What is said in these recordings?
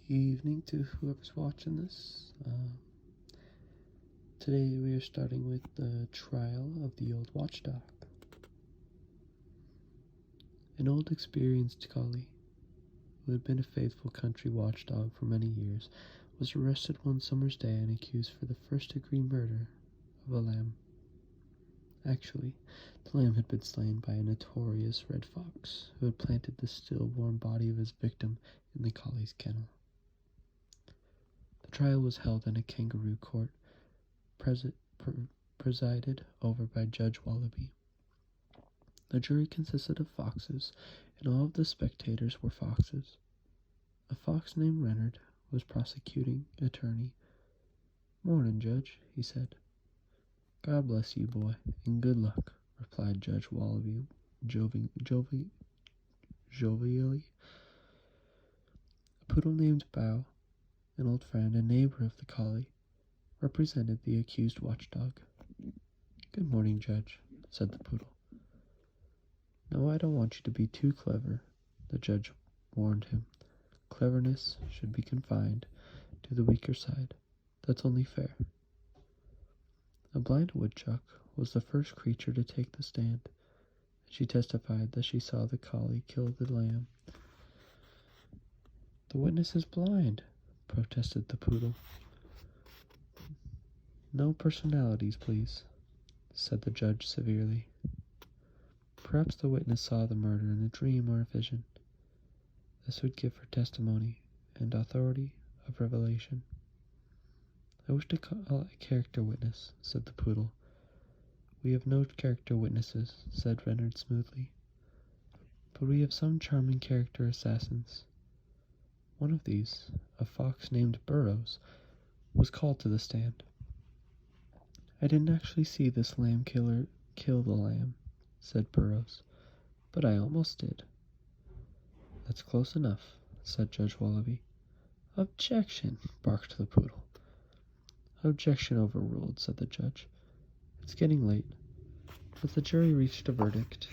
Evening to whoever's watching this. Today we are starting with the trial of the old watchdog. An old experienced collie, who had been a faithful country watchdog for many years, was arrested one summer's day and accused for the first-degree murder of a lamb. Actually, the lamb had been slain by a notorious red fox, who had planted the stillborn body of his victim in the collie's kennel. The trial was held in a kangaroo court, presided over by Judge Wallaby. The jury consisted of foxes, and all of the spectators were foxes. A fox named Reynard was prosecuting attorney. "Morning, Judge," he said. "God bless you, boy, and good luck," replied Judge Wallaby jovially. A poodle named Bow, an old friend and neighbor of the collie, represented the accused watchdog. "Good morning, Judge," said the poodle. "No, I don't want you to be too clever," the judge warned him. "Cleverness should be confined to the weaker side. That's only fair." A blind woodchuck was the first creature to take the stand, and she testified that she saw the collie kill the lamb. "The witness is blind," protested the poodle. "No personalities, please," said the judge severely. "Perhaps the witness saw the murder in a dream or a vision. This would give her testimony and authority of revelation." "I wish to call a character witness," said the poodle. "We have no character witnesses," said Reynard smoothly. "But we have some charming character assassins. One of these, a fox named Burrows, was called to the stand. "I didn't actually see this lamb killer kill the lamb," said Burrows, "but I almost did." "That's close enough," said Judge Wallaby. "Objection!" barked the poodle. "Objection overruled," said the judge. "It's getting late." But the jury reached a verdict.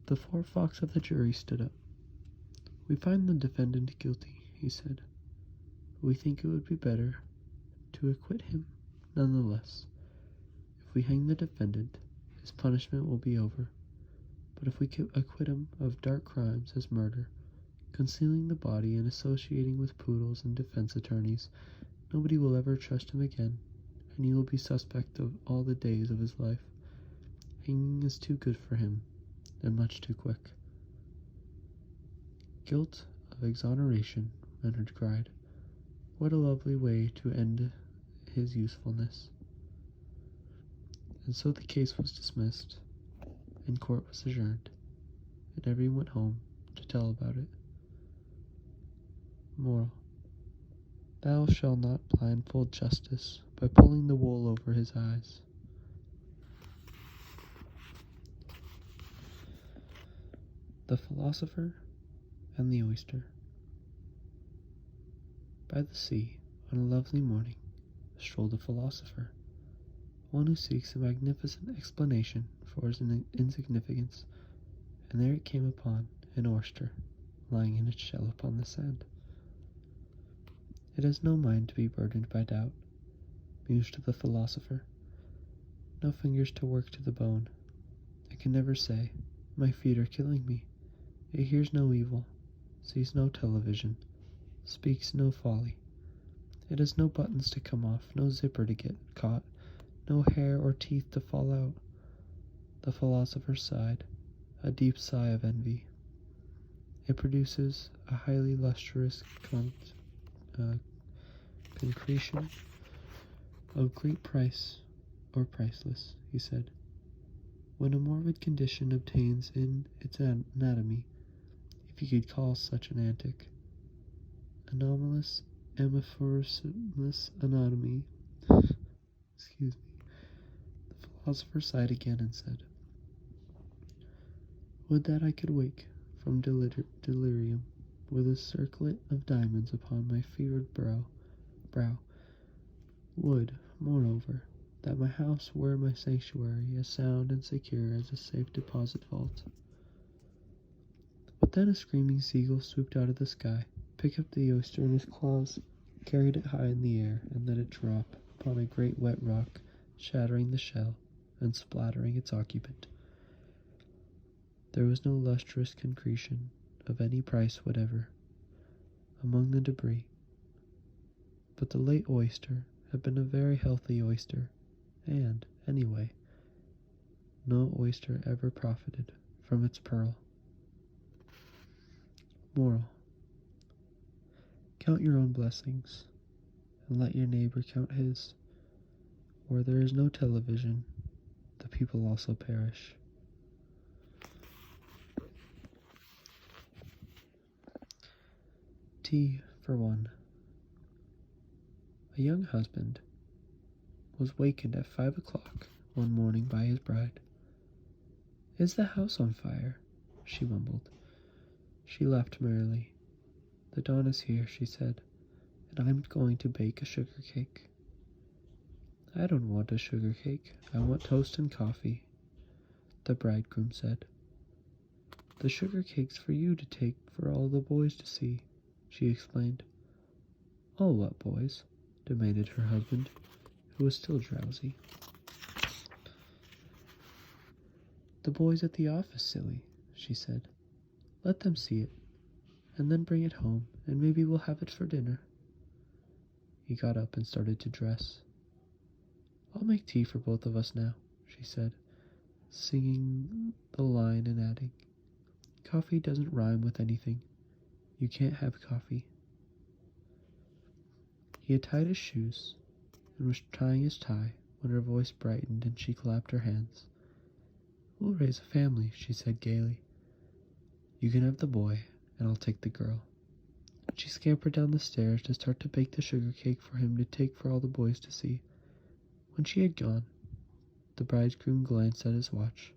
The forefox of the jury stood up. "We find the defendant guilty," he said. "But we think it would be better to acquit him nonetheless. If we hang the defendant, his punishment will be over. But if we acquit him of dark crimes as murder, concealing the body, and associating with poodles and defense attorneys, nobody will ever trust him again, and he will be suspect of all the days of his life. Hanging is too good for him, and much too quick." "Guilt of exoneration," Leonard cried. "What a lovely way to end his usefulness." And so the case was dismissed, and court was adjourned, and everyone went home to tell about it. Moral: Thou shalt not blindfold justice by pulling the wool over his eyes. The Philosopher and the Oyster. By the sea, on a lovely morning, strolled a philosopher, one who seeks a magnificent explanation for his insignificance, and there it came upon an oyster lying in its shell upon the sand. "It has no mind to be burdened by doubt," mused the philosopher, "no fingers to work to the bone. It can never say, 'My feet are killing me.' It hears no evil, sees no television, speaks no folly. It has no buttons to come off, no zipper to get caught, no hair or teeth to fall out." The philosopher sighed, a deep sigh of envy. "It produces a highly lustrous concretion of great price or priceless," he said. "When a morbid condition obtains in its anatomy, if you could call such an antic, anomalous amorphous anatomy." Excuse me. The philosopher sighed again and said, "Would that I could wake from delirium with a circlet of diamonds upon my fevered brow. Would, moreover, that my house were my sanctuary, as sound and secure as a safe deposit vault." But then a screaming seagull swooped out of the sky, picked up the oyster in his claws, carried it high in the air, and let it drop upon a great wet rock, shattering the shell and splattering its occupant. There was no lustrous concretion of any price whatever among the debris, but the late oyster had been a very healthy oyster, and, anyway, no oyster ever profited from its pearl. Moral: count your own blessings, and let your neighbor count his. Where there is no television, the people also perish. Tea for one. A young husband was wakened at 5 o'clock one morning by his bride. "Is the house on fire?" she mumbled. She laughed merrily. "The dawn is here," she said, "and I'm going to bake a sugar cake." "I don't want a sugar cake. I want toast and coffee," the bridegroom said. "The sugar cake's for you to take for all the boys to see," she explained. "All what boys?" demanded her husband, who was still drowsy. "The boys at the office, silly," she said. "Let them see it, and then bring it home, and maybe we'll have it for dinner." He got up and started to dress. "I'll make tea for both of us now," she said, singing the line and adding, "Coffee doesn't rhyme with anything. You can't have coffee." He had tied his shoes and was tying his tie when her voice brightened and she clapped her hands. "We'll raise a family," she said gaily. "You can have the boy, and I'll take the girl." She scampered down the stairs to start to bake the sugar cake for him to take for all the boys to see. When she had gone, the bridegroom glanced at his watch.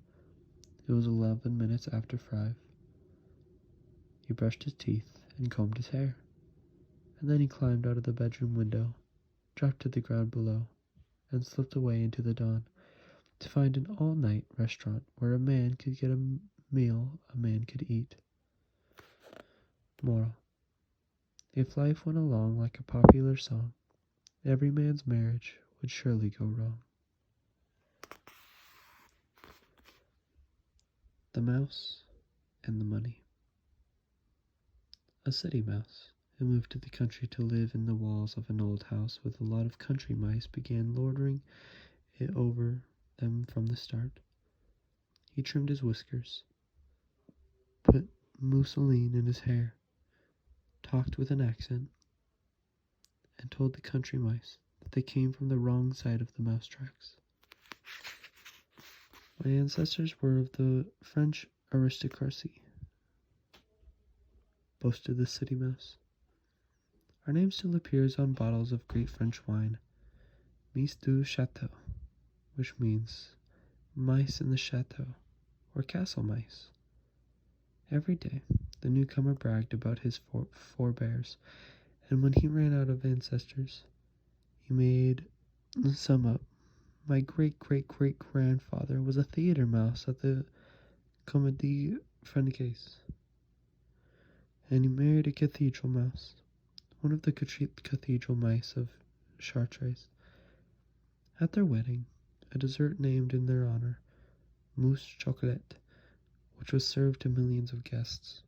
It was 11 minutes after 5. He brushed his teeth and combed his hair, and then he climbed out of the bedroom window, dropped to the ground below, and slipped away into the dawn to find an all-night restaurant where a man could get a meal a man could eat. Moral: if life went along like a popular song, every man's marriage would surely go wrong. The Mouse and the Money. A city mouse who moved to the country to live in the walls of an old house with a lot of country mice began lording it over them from the start. He trimmed his whiskers, put mousseline in his hair, talked with an accent, and told the country mice that they came from the wrong side of the mouse tracks. "My ancestors were of the French aristocracy," boasted the city mouse. "Our name still appears on bottles of great French wine, Mice du Chateau, which means mice in the chateau, or castle mice." Every day, the newcomer bragged about his forebears, and when he ran out of ancestors, he made some up. "My great-great-great-grandfather was a theater mouse at the Comédie Française, and he married a cathedral mouse, one of the cathedral mice of Chartres. At their wedding, a dessert named in their honor, mousse chocolate, which was served to millions of guests."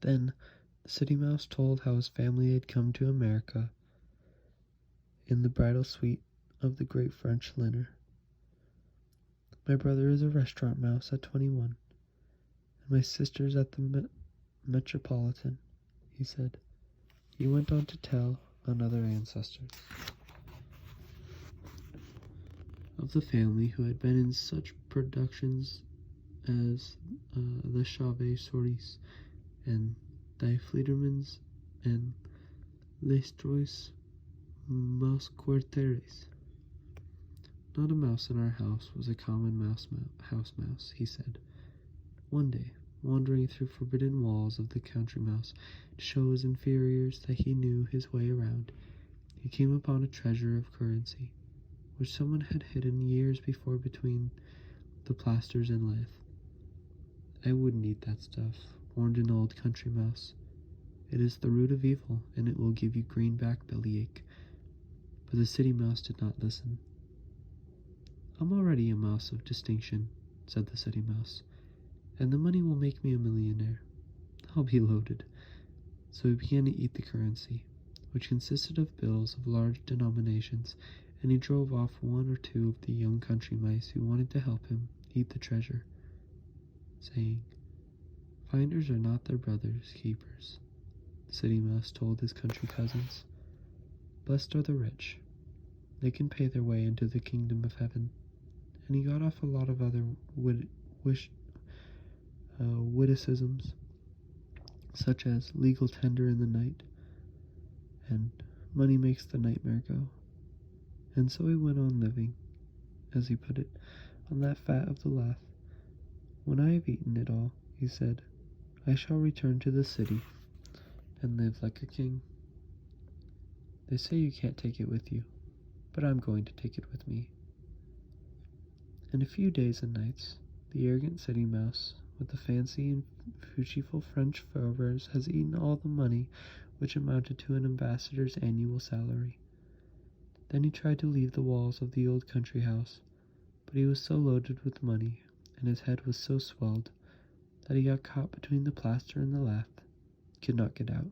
Then the city mouse told how his family had come to America in the bridal suite of the great French liner. "My brother is a restaurant mouse at 21, and my sister's at the Metropolitan," he said. He went on to tell on other ancestors of the family who had been in such productions as the Chauves-Souris and Die Fledermans and Les Trois Mousquetaires. "Not a mouse in our house was a common house mouse," he said. One day, wandering through forbidden walls of the country mouse to show his inferiors that he knew his way around, he came upon a treasure of currency, which someone had hidden years before between the plasters and lath. "I wouldn't eat that stuff," warned an old country mouse. "It is the root of evil, and it will give you greenback bellyache." But the city mouse did not listen. "I'm already a mouse of distinction," said the city mouse, "and the money will make me a millionaire. I'll be loaded." So he began to eat the currency, which consisted of bills of large denominations, and he drove off one or two of the young country mice who wanted to help him eat the treasure, saying, "Finders are not their brothers' keepers." The city mouse told his country cousins, "Blessed are the rich. They can pay their way into the kingdom of heaven." And he got off a lot of other witticisms, such as "legal tender in the night," and "money makes the nightmare go." And so he went on living, as he put it, on that fat of the lath. "When I have eaten it all," he said, "I shall return to the city and live like a king. They say you can't take it with you, but I'm going to take it with me." In a few days and nights, the arrogant city mouse, with the fancy and beautiful French Fables, has eaten all the money which amounted to an ambassador's annual salary. Then he tried to leave the walls of the old country house, but he was so loaded with money, and his head was so swelled, that he got caught between the plaster and the lath, could not get out.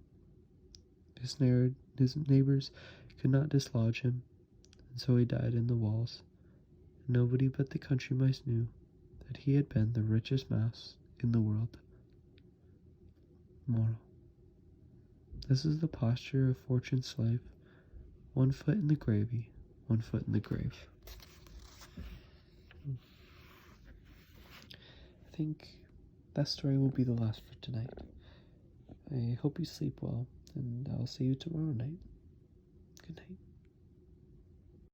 His neighbors could not dislodge him, and so he died in the walls. Nobody but the country mice knew that he had been the richest mouse in the world. Moral: this is the posture of fortune's slave, 1 foot in the gravy, 1 foot in the grave. I think that story will be the last for tonight. I hope you sleep well, and I'll see you tomorrow night. Good night.